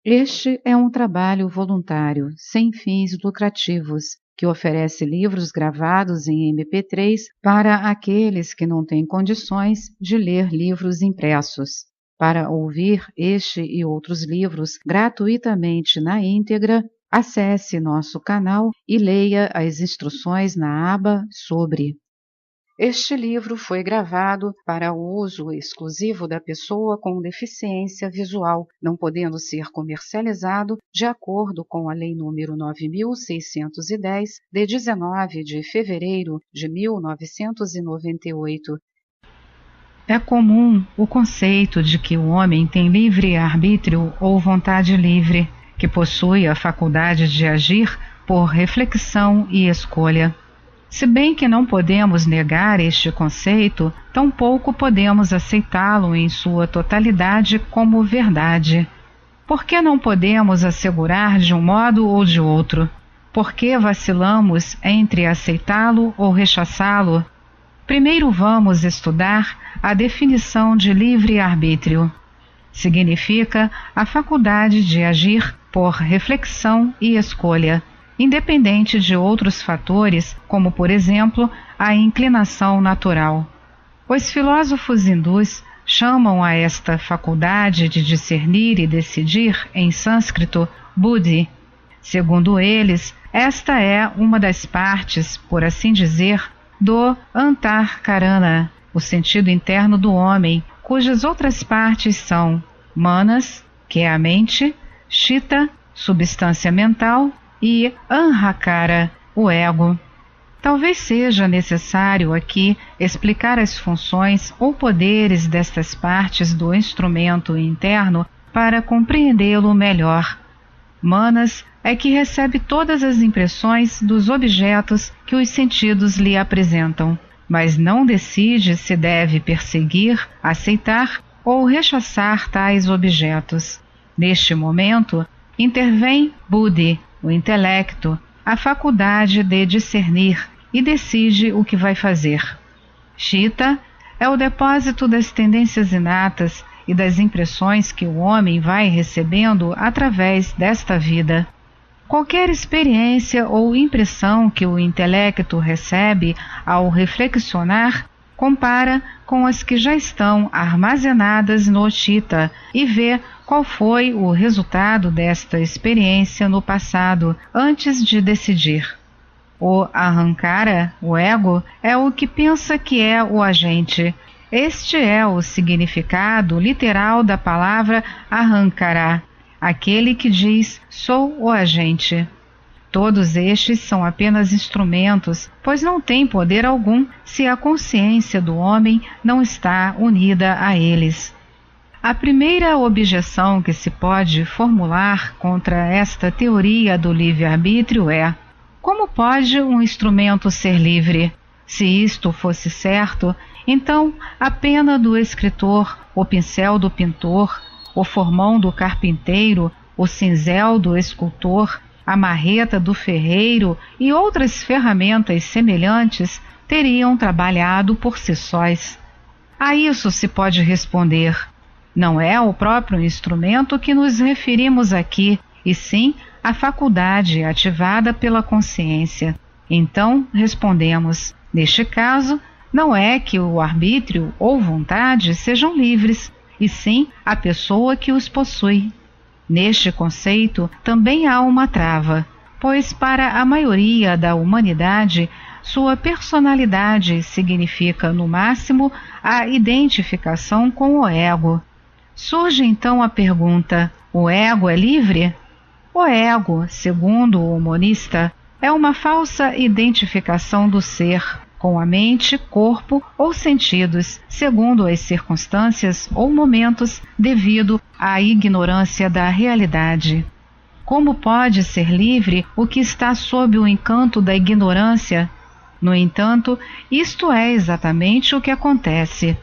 Este é um trabalho voluntário, sem fins lucrativos, que oferece livros gravados em MP3 para aqueles que não têm condições de ler livros impressos. Para ouvir este e outros livros gratuitamente na íntegra, acesse nosso canal e leia as instruções na aba Sobre. Este livro foi gravado para o uso exclusivo da pessoa com deficiência visual, não podendo ser comercializado de acordo com a Lei nº 9.610, de 19 de fevereiro de 1998. É comum o conceito de que o homem tem livre arbítrio ou vontade livre, que possui a faculdade de agir por reflexão e escolha. Se bem que não podemos negar este conceito, tampouco podemos aceitá-lo em sua totalidade como verdade. Por que não podemos assegurar de um modo ou de outro? Por que vacilamos entre aceitá-lo ou rechaçá-lo? Primeiro vamos estudar a definição de livre-arbítrio. Significa a faculdade de agir por reflexão e escolha, independente de outros fatores, como, por exemplo, a inclinação natural. Os filósofos hindus chamam a esta faculdade de discernir e decidir, em sânscrito, buddhi. Segundo eles, esta é uma das partes, por assim dizer, do antarkarana, o sentido interno do homem, cujas outras partes são manas, que é a mente, chitta, substância mental, e Ahakara, o ego. Talvez seja necessário aqui explicar as funções ou poderes destas partes do instrumento interno para compreendê-lo melhor. Manas é que recebe todas as impressões dos objetos que os sentidos lhe apresentam, mas não decide se deve perseguir, aceitar ou rechaçar tais objetos. Neste momento, intervém Buddhi, o intelecto, a faculdade de discernir, e decide o que vai fazer. Chitta é o depósito das tendências inatas e das impressões que o homem vai recebendo através desta vida. Qualquer experiência ou impressão que o intelecto recebe ao reflexionar, compara com as que já estão armazenadas no Chitta e vê qual foi o resultado desta experiência no passado, antes de decidir. O Ahankara, o ego, é o que pensa que é o agente. Este é o significado literal da palavra Ahankara, aquele que diz, sou o agente. Todos estes são apenas instrumentos, pois não têm poder algum se a consciência do homem não está unida a eles. A primeira objeção que se pode formular contra esta teoria do livre-arbítrio é: como pode um instrumento ser livre? Se isto fosse certo, então a pena do escritor, o pincel do pintor, o formão do carpinteiro, o cinzel do escultor, a marreta do ferreiro e outras ferramentas semelhantes teriam trabalhado por si sós. A isso se pode responder: não é ao próprio instrumento que nos referimos aqui, e sim a faculdade ativada pela consciência. Então, respondemos: neste caso, não é que o arbítrio ou vontade sejam livres, e sim a pessoa que os possui. Neste conceito também há uma trava, pois para a maioria da humanidade, sua personalidade significa, no máximo, a identificação com o ego. Surge então a pergunta: o ego é livre? O ego, segundo o monista, é uma falsa identificação do ser com a mente, corpo ou sentidos, segundo as circunstâncias ou momentos, devido à ignorância da realidade. Como pode ser livre o que está sob o encanto da ignorância? No entanto, isto é exatamente o que acontece.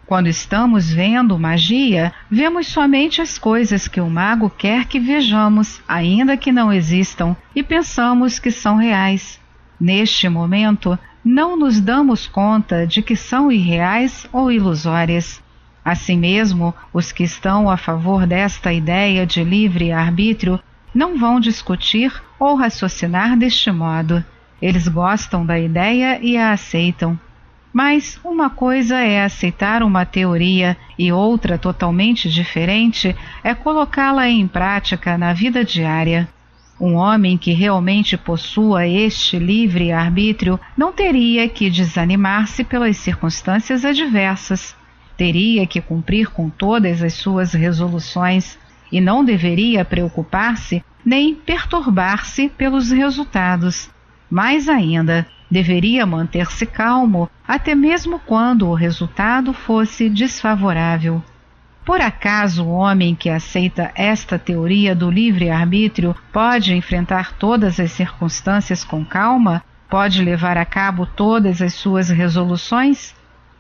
Quando estamos vendo magia, vemos somente as coisas que o mago quer que vejamos, ainda que não existam, e pensamos que são reais. Neste momento, não nos damos conta de que são irreais ou ilusórias. Assim mesmo, os que estão a favor desta ideia de livre-arbítrio não vão discutir ou raciocinar deste modo. Eles gostam da ideia e a aceitam. Mas uma coisa é aceitar uma teoria e outra totalmente diferente é colocá-la em prática na vida diária. Um homem que realmente possua este livre-arbítrio não teria que desanimar-se pelas circunstâncias adversas. Teria que cumprir com todas as suas resoluções e não deveria preocupar-se nem perturbar-se pelos resultados. Mais ainda, deveria manter-se calmo até mesmo quando o resultado fosse desfavorável. Por acaso o homem que aceita esta teoria do livre-arbítrio pode enfrentar todas as circunstâncias com calma? Pode levar a cabo todas as suas resoluções?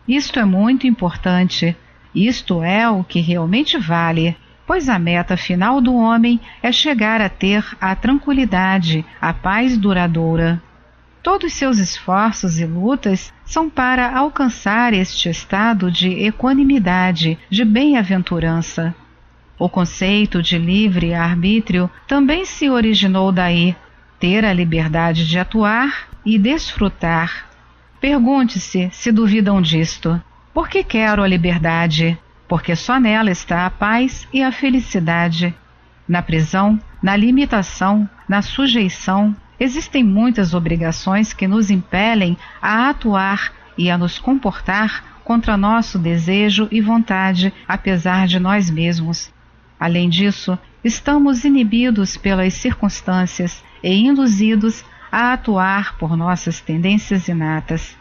Isto é muito importante. Isto é o que realmente vale, pois a meta final do homem é chegar a ter a tranquilidade, a paz duradoura. Todos seus esforços e lutas são para alcançar este estado de equanimidade, de bem-aventurança. O conceito de livre-arbítrio também se originou daí, ter a liberdade de atuar e desfrutar. Pergunte-se se duvidam disto. Por que quero a liberdade? Porque só nela está a paz e a felicidade. Na prisão, na limitação, na sujeição, existem muitas obrigações que nos impelem a atuar e a nos comportar contra nosso desejo e vontade, apesar de nós mesmos. Além disso, estamos inibidos pelas circunstâncias e induzidos a atuar por nossas tendências inatas.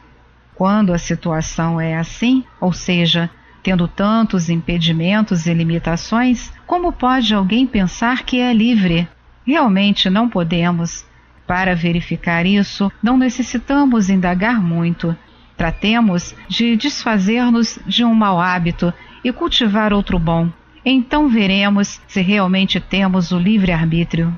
Quando a situação é assim, ou seja, tendo tantos impedimentos e limitações, como pode alguém pensar que é livre? Realmente não podemos. Para verificar isso, não necessitamos indagar muito. Tratemos de desfazer-nos de um mau hábito e cultivar outro bom. Então veremos se realmente temos o livre-arbítrio.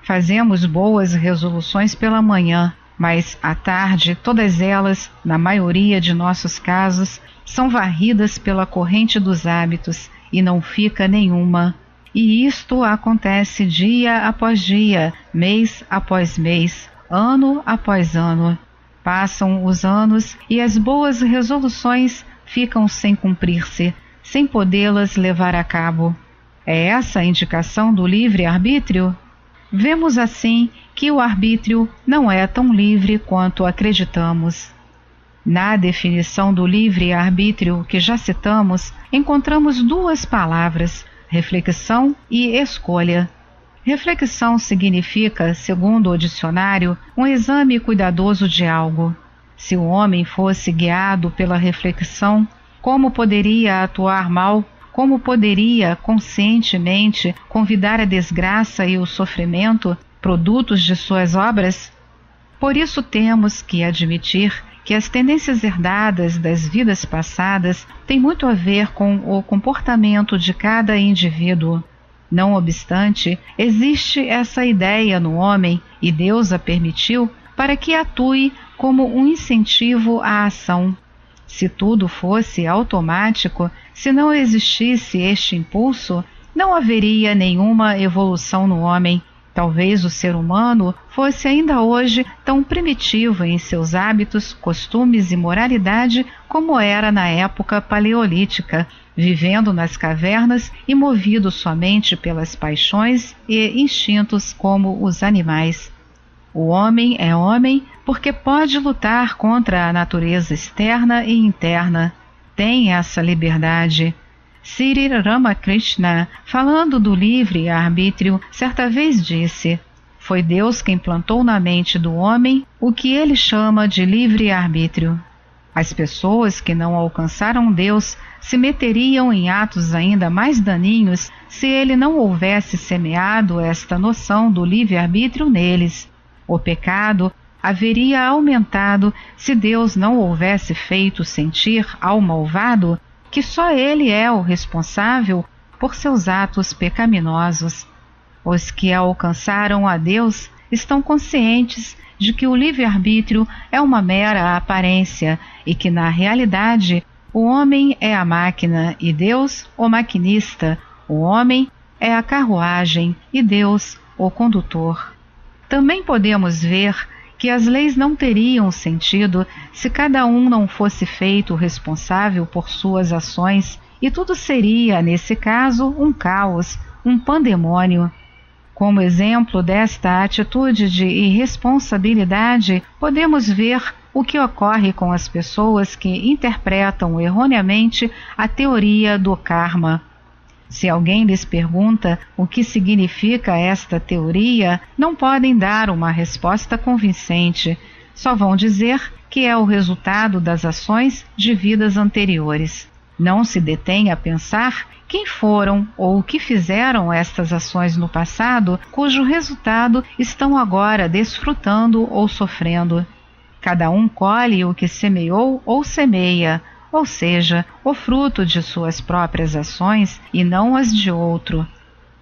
Fazemos boas resoluções pela manhã, mas à tarde todas elas, na maioria de nossos casos, são varridas pela corrente dos hábitos e não fica nenhuma. E isto acontece dia após dia, mês após mês, ano após ano. Passam os anos e as boas resoluções ficam sem cumprir-se, sem podê-las levar a cabo. É essa a indicação do livre-arbítrio? Vemos assim que o arbítrio não é tão livre quanto acreditamos. Na definição do livre-arbítrio que já citamos, encontramos duas palavras: reflexão e escolha. Reflexão significa, segundo o dicionário, um exame cuidadoso de algo. Se o homem fosse guiado pela reflexão, como poderia atuar mal? Como poderia, conscientemente, convidar a desgraça e o sofrimento, produtos de suas obras? Por isso temos que admitir que as tendências herdadas das vidas passadas têm muito a ver com o comportamento de cada indivíduo. Não obstante, existe essa ideia no homem, e Deus a permitiu para que atue como um incentivo à ação. Se tudo fosse automático, se não existisse este impulso, não haveria nenhuma evolução no homem. Talvez o ser humano fosse ainda hoje tão primitivo em seus hábitos, costumes e moralidade como era na época paleolítica, vivendo nas cavernas e movido somente pelas paixões e instintos como os animais. O homem é homem porque pode lutar contra a natureza externa e interna. Tem essa liberdade. Sri Ramakrishna, falando do livre-arbítrio, certa vez disse: foi Deus quem plantou na mente do homem o que ele chama de livre-arbítrio. As pessoas que não alcançaram Deus se meteriam em atos ainda mais daninhos se ele não houvesse semeado esta noção do livre-arbítrio neles. O pecado haveria aumentado se Deus não houvesse feito sentir ao malvado que só ele é o responsável por seus atos pecaminosos. Os que alcançaram a Deus estão conscientes de que o livre-arbítrio é uma mera aparência e que, na realidade, O homem é a máquina e Deus o maquinista. O homem é a carruagem e Deus o condutor. Também podemos ver que as leis não teriam sentido se cada um não fosse feito responsável por suas ações, e tudo seria, nesse caso, um caos, um pandemônio. Como exemplo desta atitude de irresponsabilidade, podemos ver o que ocorre com as pessoas que interpretam erroneamente a teoria do karma. Se alguém lhes pergunta o que significa esta teoria, não podem dar uma resposta convincente. Só vão dizer que é o resultado das ações de vidas anteriores. Não se detém a pensar quem foram ou o que fizeram estas ações no passado, cujo resultado estão agora desfrutando ou sofrendo. Cada um colhe o que semeou ou semeia, ou seja, o fruto de suas próprias ações e não as de outro.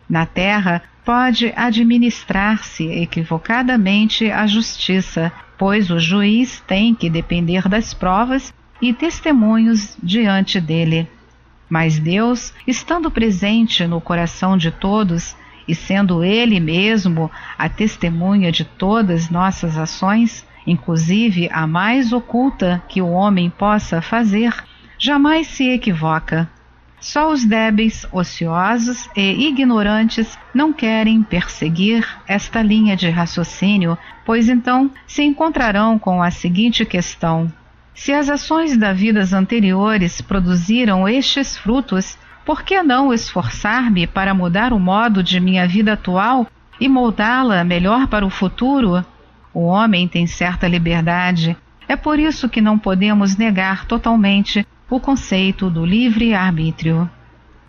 Na terra pode administrar-se equivocadamente a justiça, pois o juiz tem que depender das provas e testemunhos diante dele. Mas Deus, estando presente no coração de todos e sendo Ele mesmo a testemunha de todas nossas ações, inclusive a mais oculta que o homem possa fazer, jamais se equivoca. Só os débeis, ociosos e ignorantes não querem perseguir esta linha de raciocínio, pois então se encontrarão com a seguinte questão: se as ações das vidas anteriores produziram estes frutos, por que não esforçar-me para mudar o modo de minha vida atual e moldá-la melhor para o futuro? O homem tem certa liberdade. É por isso que não podemos negar totalmente o conceito do livre-arbítrio.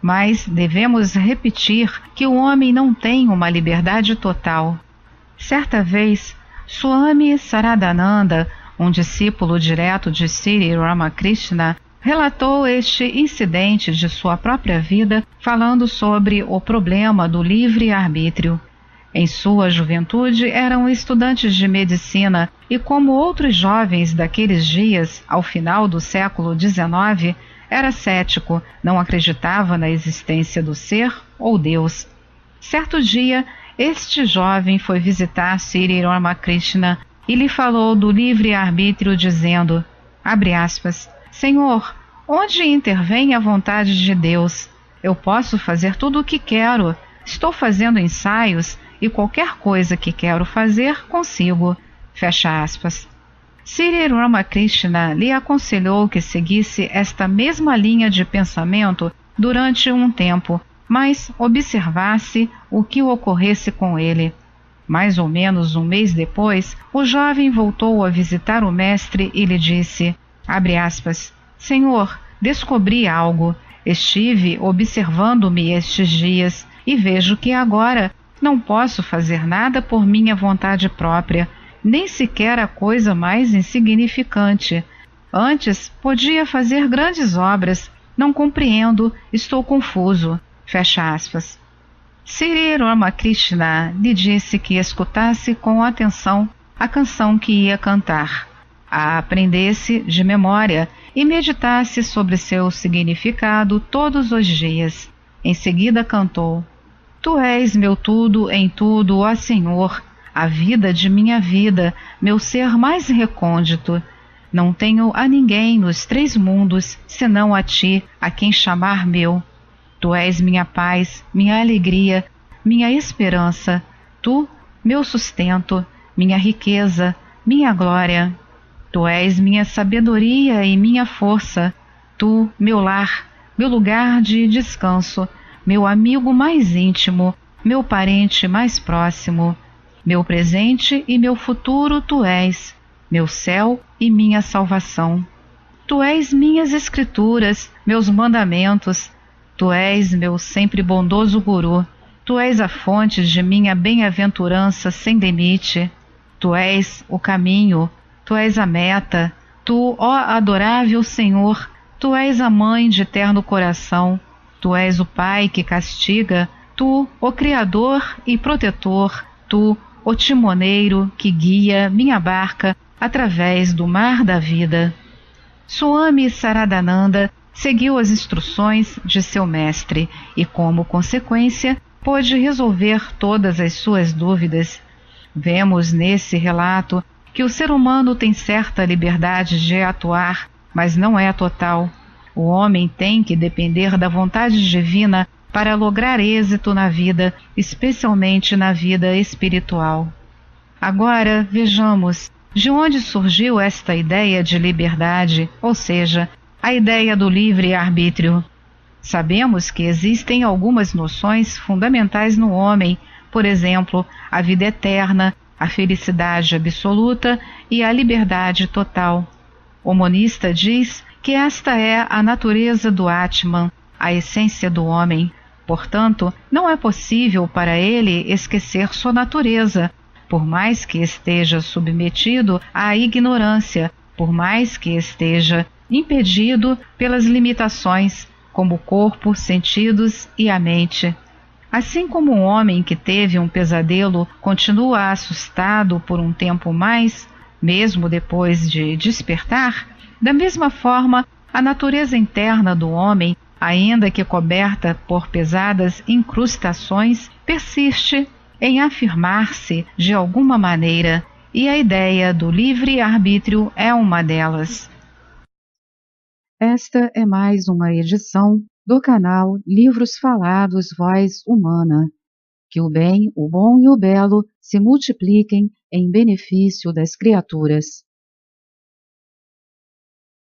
Mas devemos repetir que o homem não tem uma liberdade total. Certa vez, Swami Saradananda, um discípulo direto de Sri Ramakrishna, relatou este incidente de sua própria vida, falando sobre o problema do livre-arbítrio. Em sua juventude era um estudante de medicina e, como outros jovens daqueles dias, ao final do século XIX, era cético, não acreditava na existência do ser ou Deus. Certo dia, este jovem foi visitar Sri Ramakrishna e lhe falou do livre-arbítrio, dizendo, abre aspas, Senhor, onde intervém a vontade de Deus? Eu posso fazer tudo o que quero. Estou fazendo ensaios e qualquer coisa que quero fazer, consigo. Fecha aspas. Sri Ramakrishna lhe aconselhou que seguisse esta mesma linha de pensamento durante um tempo, mas observasse o que ocorresse com ele. Mais ou menos um mês depois, o jovem voltou a visitar o mestre e lhe disse, abre aspas, Senhor, descobri algo. Estive observando-me estes dias e vejo que agora não posso fazer nada por minha vontade própria, nem sequer a coisa mais insignificante. Antes podia fazer grandes obras. Não compreendo, estou confuso. Fecha aspas. Sri Ramakrishna lhe disse que escutasse com atenção a canção que ia cantar, a aprendesse de memória e meditasse sobre seu significado todos os dias. Em seguida cantou, Tu és meu tudo em tudo, ó Senhor, a vida de minha vida, meu ser mais recôndito. Não tenho a ninguém nos 3 mundos, senão a Ti, a quem chamar meu. Tu és minha paz, minha alegria, minha esperança. Tu, meu sustento, minha riqueza, minha glória. Tu és minha sabedoria e minha força. Tu, meu lar, meu lugar de descanso, meu amigo mais íntimo, meu parente mais próximo. Meu presente e meu futuro Tu és, meu céu e minha salvação. Tu és minhas escrituras, meus mandamentos. Tu és meu sempre bondoso guru. Tu és a fonte de minha bem-aventurança sem limite. Tu és o caminho. Tu és a meta. Tu, ó adorável Senhor, Tu és a mãe de terno coração. Tu és o Pai que castiga. Tu, o Criador e protetor. Tu, o timoneiro que guia minha barca através do mar da vida. Swami Saradananda seguiu as instruções de seu mestre e, como consequência, pôde resolver todas as suas dúvidas. Vemos nesse relato que o ser humano tem certa liberdade de atuar, mas não é total. O homem tem que depender da vontade divina para lograr êxito na vida, especialmente na vida espiritual. Agora, vejamos de onde surgiu esta ideia de liberdade, ou seja, a ideia do livre-arbítrio. Sabemos que existem algumas noções fundamentais no homem, por exemplo, a vida eterna, a felicidade absoluta e a liberdade total. O monista diz que esta é a natureza do Atman, a essência do homem. Portanto, não é possível para ele esquecer sua natureza, por mais que esteja submetido à ignorância, por mais que esteja impedido pelas limitações, como o corpo, sentidos e a mente. Assim como um homem que teve um pesadelo continua assustado por um tempo mais, mesmo depois de despertar, da mesma forma, a natureza interna do homem, ainda que coberta por pesadas incrustações, persiste em afirmar-se de alguma maneira, e a ideia do livre-arbítrio é uma delas. Esta é mais uma edição do canal Livros Falados Voz Humana. Que o bem, o bom e o belo se multipliquem em benefício das criaturas.